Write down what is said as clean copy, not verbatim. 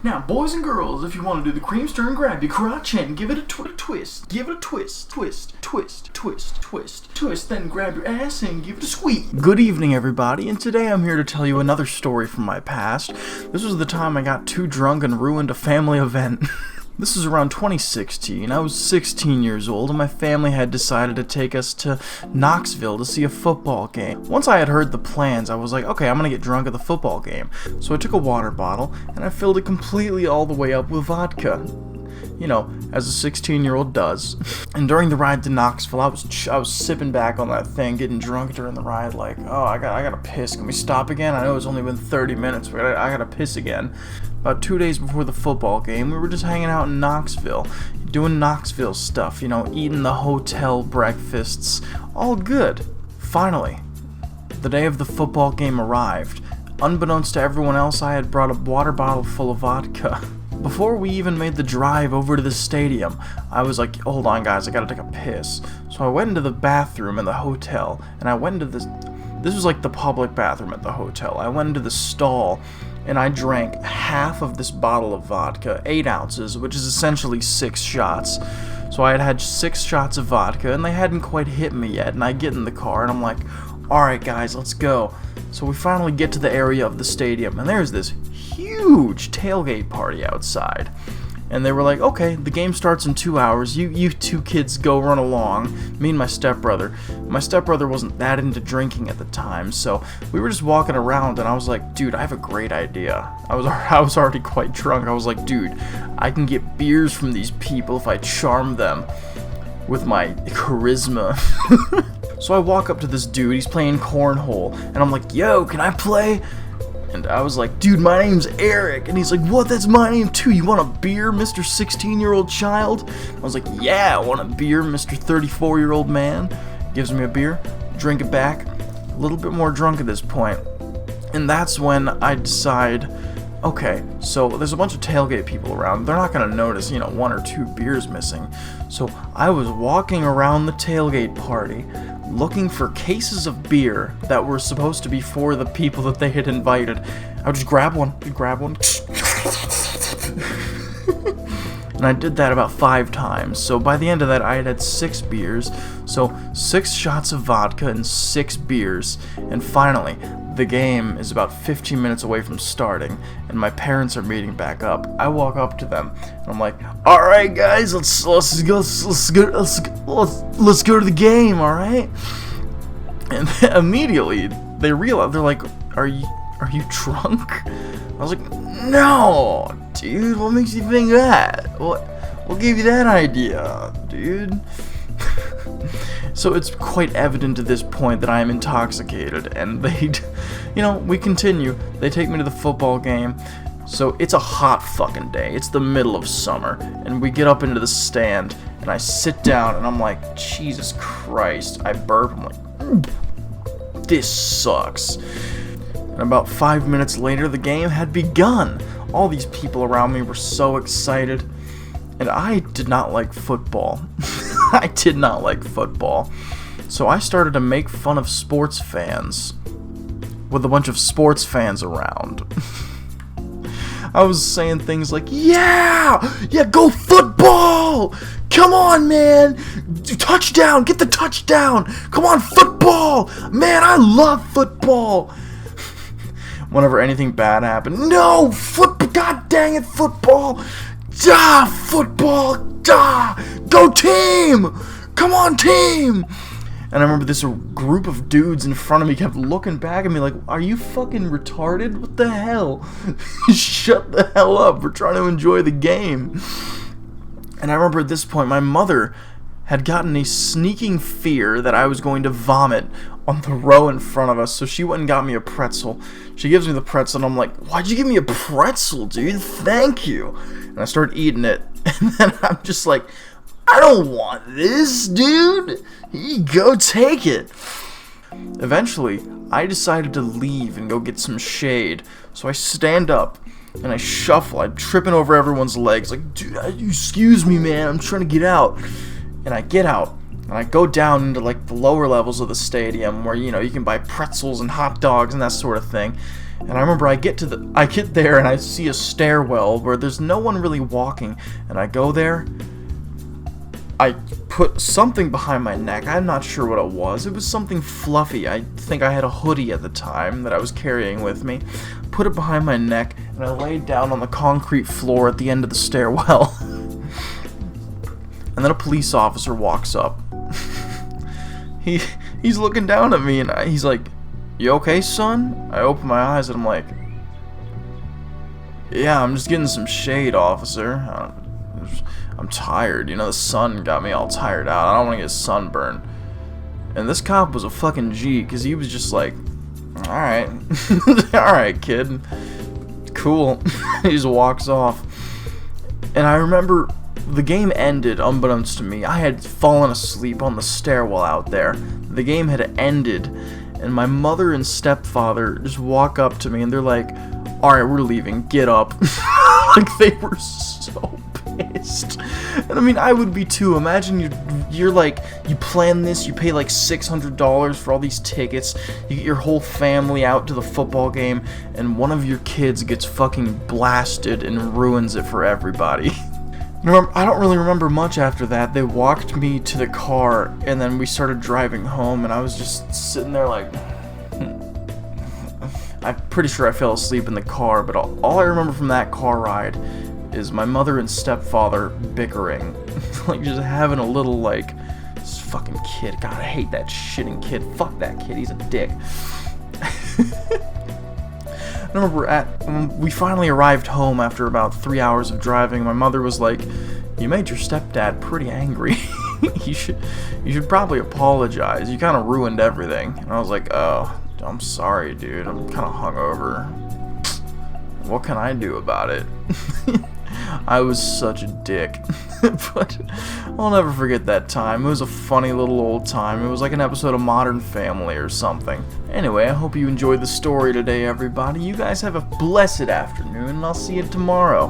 Now, boys and girls, if you want to do the cream stir and grab your crotch and give it a twist. Give it a twist. Twist, then grab your ass and give it a squeeze. Good evening, everybody, and today I'm here to tell you another story from my past. This was the time I got too drunk and ruined a family event. This is around 2016. I was 16 years old, and my family had decided to take us to Knoxville to see a football game. Once I had heard the plans, I was like, okay, I'm gonna get drunk at the football game. So I took a water bottle, and I filled it completely all the way up with vodka. You know, as a 16-year-old does. And during the ride to Knoxville, I was sipping back on that thing, getting drunk during the ride, like, oh, I gotta piss. Can we stop again? I know it's only been 30 minutes, but I gotta piss again. About 2 days before the football game, we were just hanging out in Knoxville, doing Knoxville stuff, you know, eating the hotel breakfasts, all good. Finally, the day of the football game arrived. Unbeknownst to everyone else, I had brought a water bottle full of vodka. Before we even made the drive over to the stadium, I was like, hold on guys, I gotta take a piss. So I went into the bathroom in the hotel, and I went into this was like the public bathroom at the hotel. I went into the stall, and I drank half of this bottle of vodka, 8 ounces, which is essentially 6 shots. So I had had 6 shots of vodka, and they hadn't quite hit me yet, and I get in the car, and I'm like, alright guys, let's go. So we finally get to the area of the stadium, and there's this huge tailgate party outside. And they were like, okay, the game starts in 2 hours, you two kids go run along, me and my stepbrother. My stepbrother wasn't that into drinking at the time, so we were just walking around, and I was like, dude, I have a great idea. I was already quite drunk. I was like, dude, I can get beers from these people if I charm them with my charisma. So I walk up to this dude, he's playing cornhole, and I'm like, yo, can I play? And I was like, dude, my name's Eric. And he's like, what, that's my name too, you want a beer, Mr. 16-year-old child? I was like, yeah, I want a beer, Mr. 34-year-old man. Gives me a beer, drink it back, a little bit more drunk at this point. And that's when I decide, okay, so there's a bunch of tailgate people around. They're not gonna notice, you know, 1 or 2 beers missing. So I was walking around the tailgate party, looking for cases of beer that were supposed to be for the people that they had invited. I would just grab one, and I did that about 5 times. So by the end of that, I had had 6 beers. So 6 shots of vodka and 6 beers. And finally, the game is about 15 minutes away from starting, and my parents are meeting back up. I walk up to them, and I'm like, "All right, guys, let's go to the game, all right?" And immediately they realize, they're like, "Are you drunk?" I was like, "No, dude. What makes you think that? What gave you that idea, dude?" So it's quite evident at this point that I am intoxicated, and they, you know, we continue. They take me to the football game. So it's a hot fucking day. It's the middle of summer, and we get up into the stand, and I sit down, and I'm like, Jesus Christ. I burp. I'm like, this sucks. And about 5 minutes later, the game had begun. All these people around me were so excited, and I did not like football. I did not like football. So I started to make fun of sports fans with a bunch of sports fans around. I was saying things like, yeah, go football! Come on, man! Touchdown! Get the touchdown! Come on, football! Man, I love football! Whenever anything bad happened, no! God dang it, football! Football! Go team! Come on, team! And I remember this group of dudes in front of me kept looking back at me like, are you fucking retarded? What the hell? Shut the hell up. We're trying to enjoy the game. And I remember at this point, my mother had gotten a sneaking fear that I was going to vomit on the row in front of us, so she went and got me a pretzel. She gives me the pretzel, and I'm like, why'd you give me a pretzel, dude? Thank you. And I start eating it, and then I'm just like, I don't want this, dude. You go take it. Eventually, I decided to leave and go get some shade. So I stand up and I shuffle. I'm tripping over everyone's legs. Like, dude, excuse me, man. I'm trying to get out. And I get out and I go down into like the lower levels of the stadium where, you know, you can buy pretzels and hot dogs and that sort of thing. And I remember I get there and I see a stairwell where there's no one really walking, and I go there. I put something behind my neck. I'm not sure what it was. It was something fluffy. I think I had a hoodie at the time that I was carrying with me. Put it behind my neck, and I laid down on the concrete floor at the end of the stairwell. And then a police officer walks up. He's looking down at me, and he's like, "You okay, son?" I open my eyes, and I'm like, "Yeah, I'm just getting some shade, officer. I'm tired. You know, the sun got me all tired out. I don't want to get sunburned." And this cop was a fucking G, because he was just like, "Alright." "Alright, kid. Cool." He just walks off. And I remember the game ended, unbeknownst to me. I had fallen asleep on the stairwell out there. The game had ended, and my mother and stepfather just walk up to me, and they're like, "Alright, we're leaving. Get up." Like, they were so pissed. And I mean, I would be too. Imagine you're like, you plan this, you pay like $600 for all these tickets, you get your whole family out to the football game, and one of your kids gets fucking blasted and ruins it for everybody. I don't really remember much after that. They walked me to the car, and then we started driving home, and I was just sitting there like, I'm pretty sure I fell asleep in the car, but all I remember from that car ride is my mother and stepfather bickering. Like, just having a little, like, this fucking kid. God, I hate that shitting kid. Fuck that kid, he's a dick. I remember we finally arrived home after about 3 hours of driving. My mother was like, "You made your stepdad pretty angry. You should probably apologize. You kind of ruined everything." And I was like, "Oh, I'm sorry, dude. I'm kind of hungover. What can I do about it?" I was such a dick. But I'll never forget that time. It was a funny little old time. It was like an episode of Modern Family or something. Anyway, I hope you enjoyed the story today, everybody. You guys have a blessed afternoon, and I'll see you tomorrow.